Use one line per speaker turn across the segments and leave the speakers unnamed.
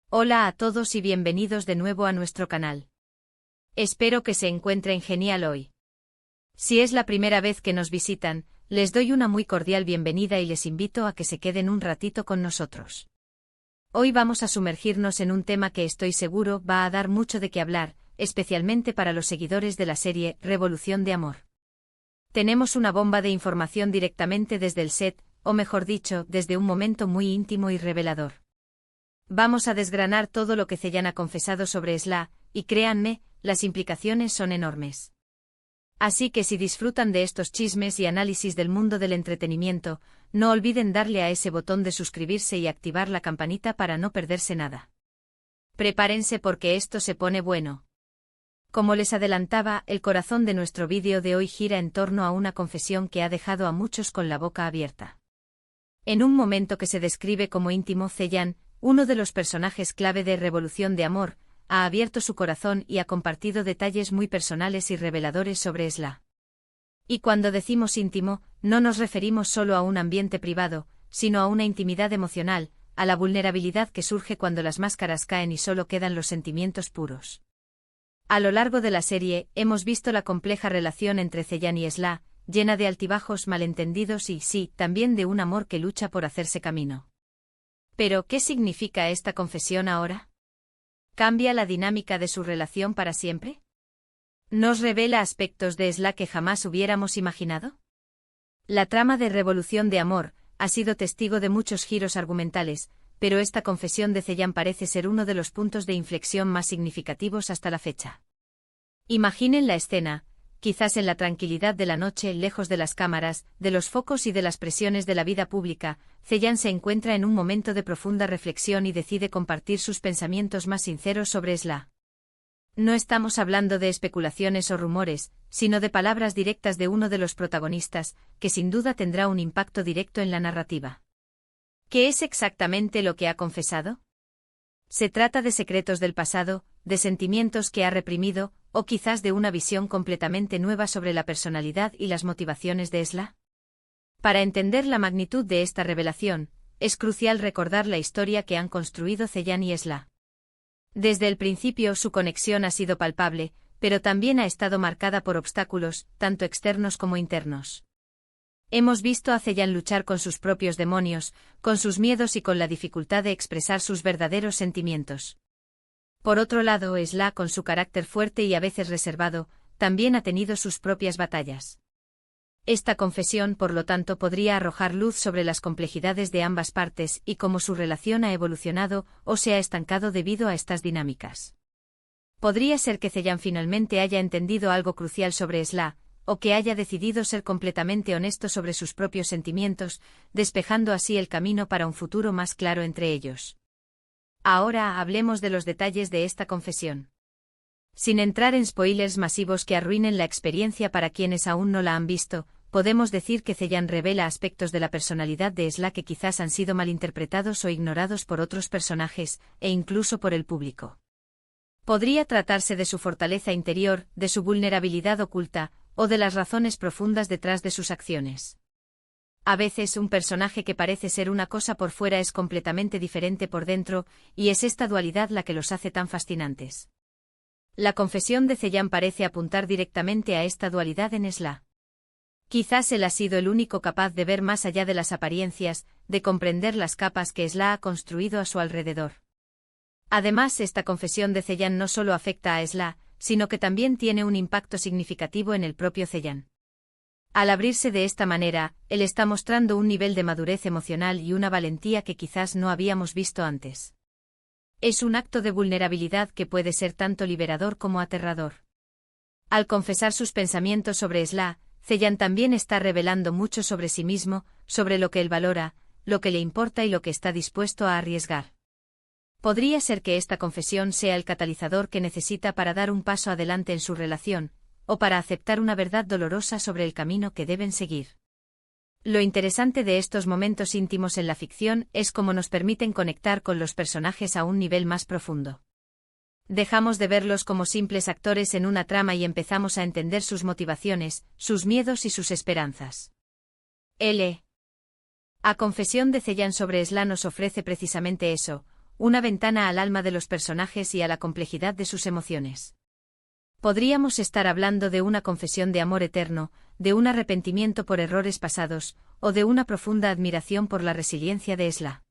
Hola a todos y bienvenidos de nuevo a nuestro canal. Espero que se encuentren genial hoy. Si es la primera vez que nos visitan, les doy una muy cordial bienvenida y les invito a que se queden un ratito con nosotros. Hoy vamos a sumergirnos en un tema que estoy seguro va a dar mucho de qué hablar, especialmente para los seguidores de la serie Revolución de Amor. Tenemos una bomba de información directamente desde el set, o mejor dicho, desde un momento muy íntimo y revelador. Vamos a desgranar todo lo que Zeyan ha confesado sobre Sla, y créanme, las implicaciones son enormes. Así que si disfrutan de estos chismes y análisis del mundo del entretenimiento, no olviden darle a ese botón de suscribirse y activar la campanita para no perderse nada. Prepárense porque esto se pone bueno. Como les adelantaba, el corazón de nuestro vídeo de hoy gira en torno a una confesión que ha dejado a muchos con la boca abierta. En un momento que se describe como íntimo, Zeyan, uno de los personajes clave de Revolución de Amor, ha abierto su corazón y ha compartido detalles muy personales y reveladores sobre Sla. Y cuando decimos íntimo, no nos referimos solo a un ambiente privado, sino a una intimidad emocional, a la vulnerabilidad que surge cuando las máscaras caen y solo quedan los sentimientos puros. A lo largo de la serie, hemos visto la compleja relación entre Zeyan y Sla, llena de altibajos, malentendidos y, sí, también de un amor que lucha por hacerse camino. Pero, ¿qué significa esta confesión ahora? ¿Cambia la dinámica de su relación para siempre? ¿Nos revela aspectos de Sla que jamás hubiéramos imaginado? La trama de Revolución de Amor ha sido testigo de muchos giros argumentales, pero esta confesión de Zeyan parece ser uno de los puntos de inflexión más significativos hasta la fecha. Imaginen la escena, quizás en la tranquilidad de la noche, lejos de las cámaras, de los focos y de las presiones de la vida pública, Zeyan se encuentra en un momento de profunda reflexión y decide compartir sus pensamientos más sinceros sobre Sla. No estamos hablando de especulaciones o rumores, sino de palabras directas de uno de los protagonistas, que sin duda tendrá un impacto directo en la narrativa. ¿Qué es exactamente lo que ha confesado? ¿Se trata de secretos del pasado, de sentimientos que ha reprimido, o quizás de una visión completamente nueva sobre la personalidad y las motivaciones de Sla? Para entender la magnitud de esta revelación, es crucial recordar la historia que han construido Zeyan y Sla. Desde el principio su conexión ha sido palpable, pero también ha estado marcada por obstáculos, tanto externos como internos. Hemos visto a Zeyan luchar con sus propios demonios, con sus miedos y con la dificultad de expresar sus verdaderos sentimientos. Por otro lado, Sla, con su carácter fuerte y a veces reservado, también ha tenido sus propias batallas. Esta confesión, por lo tanto, podría arrojar luz sobre las complejidades de ambas partes y cómo su relación ha evolucionado o se ha estancado debido a estas dinámicas. Podría ser que Zeyan finalmente haya entendido algo crucial sobre Sla, o que haya decidido ser completamente honesto sobre sus propios sentimientos, despejando así el camino para un futuro más claro entre ellos. Ahora hablemos de los detalles de esta confesión. Sin entrar en spoilers masivos que arruinen la experiencia para quienes aún no la han visto, podemos decir que Zeyan revela aspectos de la personalidad de Sla que quizás han sido malinterpretados o ignorados por otros personajes, e incluso por el público. Podría tratarse de su fortaleza interior, de su vulnerabilidad oculta, o de las razones profundas detrás de sus acciones. A veces un personaje que parece ser una cosa por fuera es completamente diferente por dentro, y es esta dualidad la que los hace tan fascinantes. La confesión de Zeyan parece apuntar directamente a esta dualidad en Sla. Quizás él ha sido el único capaz de ver más allá de las apariencias, de comprender las capas que Sla ha construido a su alrededor. Además, esta confesión de Zeyan no solo afecta a Sla, sino que también tiene un impacto significativo en el propio Zeyan. Al abrirse de esta manera, él está mostrando un nivel de madurez emocional y una valentía que quizás no habíamos visto antes. Es un acto de vulnerabilidad que puede ser tanto liberador como aterrador. Al confesar sus pensamientos sobre Sla, Zeyan también está revelando mucho sobre sí mismo, sobre lo que él valora, lo que le importa y lo que está dispuesto a arriesgar. Podría ser que esta confesión sea el catalizador que necesita para dar un paso adelante en su relación, o para aceptar una verdad dolorosa sobre el camino que deben seguir. Lo interesante de estos momentos íntimos en la ficción es cómo nos permiten conectar con los personajes a un nivel más profundo. Dejamos de verlos como simples actores en una trama y empezamos a entender sus motivaciones, sus miedos y sus esperanzas. A confesión de Zeyan sobre Sla nos ofrece precisamente eso, una ventana al alma de los personajes y a la complejidad de sus emociones. Podríamos estar hablando de una confesión de amor eterno, de un arrepentimiento por errores pasados, o de una profunda admiración por la resiliencia de Esla.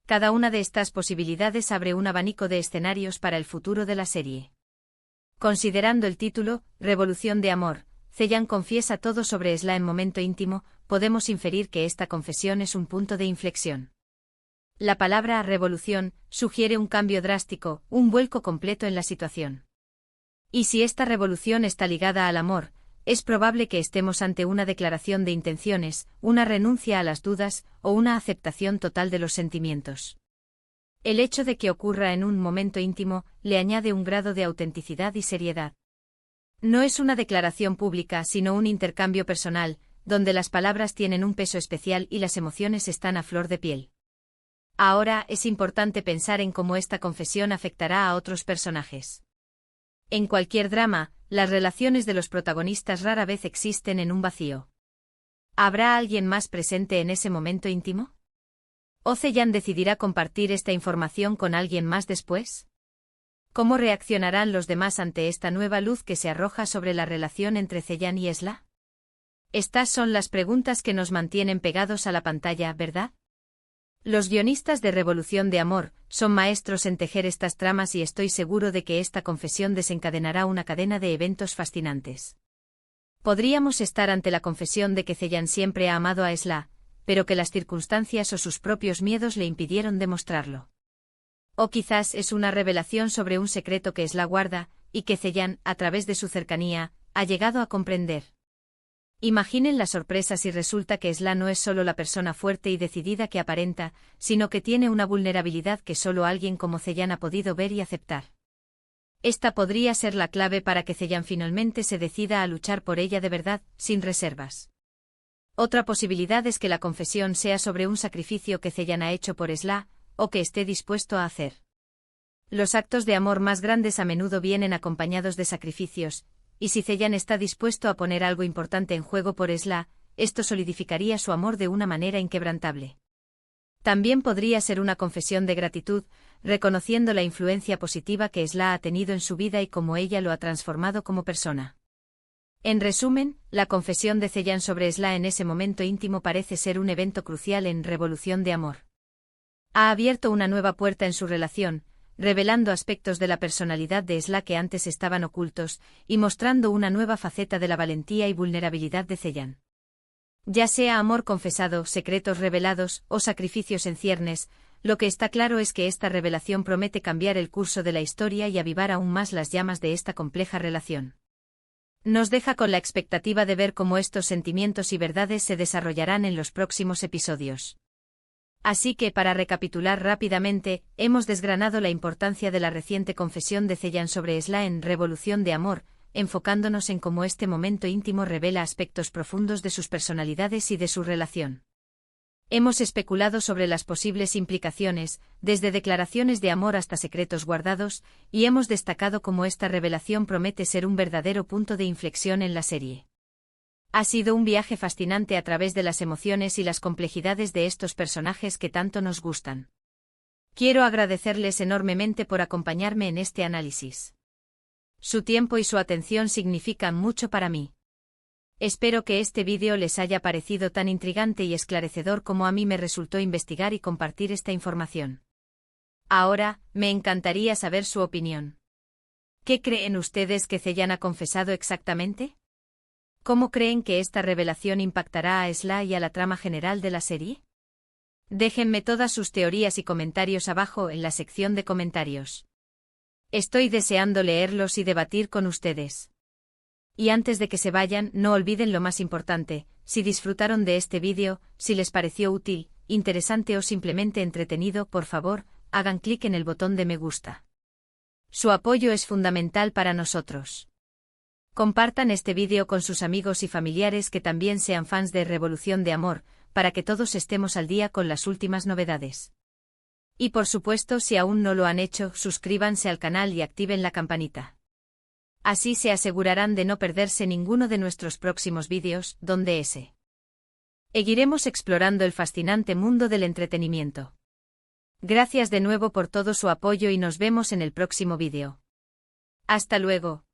Cada una de estas posibilidades abre un abanico de escenarios para el futuro de la serie. Considerando el título, Revolución de Amor, Zeyan confiesa todo sobre Esla en momento íntimo, podemos inferir que esta confesión es un punto de inflexión. La palabra revolución sugiere un cambio drástico, un vuelco completo en la situación. Y si esta revolución está ligada al amor, es probable que estemos ante una declaración de intenciones, una renuncia a las dudas o una aceptación total de los sentimientos. El hecho de que ocurra en un momento íntimo le añade un grado de autenticidad y seriedad. No es una declaración pública sino un intercambio personal, donde las palabras tienen un peso especial y las emociones están a flor de piel. Ahora es importante pensar en cómo esta confesión afectará a otros personajes. En cualquier drama, las relaciones de los protagonistas rara vez existen en un vacío. ¿Habrá alguien más presente en ese momento íntimo? ¿O Zeyan decidirá compartir esta información con alguien más después? ¿Cómo reaccionarán los demás ante esta nueva luz que se arroja sobre la relación entre Zeyan y Esla? Estas son las preguntas que nos mantienen pegados a la pantalla, ¿verdad? Los guionistas de Revolución de Amor son maestros en tejer estas tramas y estoy seguro de que esta confesión desencadenará una cadena de eventos fascinantes. Podríamos estar ante la confesión de que Zeyan siempre ha amado a Esla, pero que las circunstancias o sus propios miedos le impidieron demostrarlo. O quizás es una revelación sobre un secreto que Esla guarda, y que Zeyan, a través de su cercanía, ha llegado a comprender. Imaginen la sorpresa si resulta que Esla no es solo la persona fuerte y decidida que aparenta, sino que tiene una vulnerabilidad que solo alguien como Zeyan ha podido ver y aceptar. Esta podría ser la clave para que Zeyan finalmente se decida a luchar por ella de verdad, sin reservas. Otra posibilidad es que la confesión sea sobre un sacrificio que Zeyan ha hecho por Esla, o que esté dispuesto a hacer. Los actos de amor más grandes a menudo vienen acompañados de sacrificios, y si Zeyan está dispuesto a poner algo importante en juego por Esla, esto solidificaría su amor de una manera inquebrantable. También podría ser una confesión de gratitud, reconociendo la influencia positiva que Esla ha tenido en su vida y cómo ella lo ha transformado como persona. En resumen, la confesión de Zeyan sobre Esla en ese momento íntimo parece ser un evento crucial en Revolución de Amor. Ha abierto una nueva puerta en su relación, revelando aspectos de la personalidad de Esla que antes estaban ocultos, y mostrando una nueva faceta de la valentía y vulnerabilidad de Zeyan. Ya sea amor confesado, secretos revelados, o sacrificios en ciernes, lo que está claro es que esta revelación promete cambiar el curso de la historia y avivar aún más las llamas de esta compleja relación. Nos deja con la expectativa de ver cómo estos sentimientos y verdades se desarrollarán en los próximos episodios. Así que para recapitular rápidamente, hemos desgranado la importancia de la reciente confesión de Zeyan sobre Esla en Revolución de Amor, enfocándonos en cómo este momento íntimo revela aspectos profundos de sus personalidades y de su relación. Hemos especulado sobre las posibles implicaciones, desde declaraciones de amor hasta secretos guardados, y hemos destacado cómo esta revelación promete ser un verdadero punto de inflexión en la serie. Ha sido un viaje fascinante a través de las emociones y las complejidades de estos personajes que tanto nos gustan. Quiero agradecerles enormemente por acompañarme en este análisis. Su tiempo y su atención significan mucho para mí. Espero que este vídeo les haya parecido tan intrigante y esclarecedor como a mí me resultó investigar y compartir esta información. Ahora, me encantaría saber su opinión. ¿Qué creen ustedes que Zeyan ha confesado exactamente? ¿Cómo creen que esta revelación impactará a Esla y a la trama general de la serie? Déjenme todas sus teorías y comentarios abajo en la sección de comentarios. Estoy deseando leerlos y debatir con ustedes. Y antes de que se vayan, no olviden lo más importante: si disfrutaron de este vídeo, si les pareció útil, interesante o simplemente entretenido, por favor, hagan clic en el botón de me gusta. Su apoyo es fundamental para nosotros. Compartan este vídeo con sus amigos y familiares que también sean fans de Revolución de Amor, para que todos estemos al día con las últimas novedades. Y por supuesto, si aún no lo han hecho, suscríbanse al canal y activen la campanita. Así se asegurarán de no perderse ninguno de nuestros próximos vídeos, donde seguiremos explorando el fascinante mundo del entretenimiento. Gracias de nuevo por todo su apoyo y nos vemos en el próximo vídeo. Hasta luego.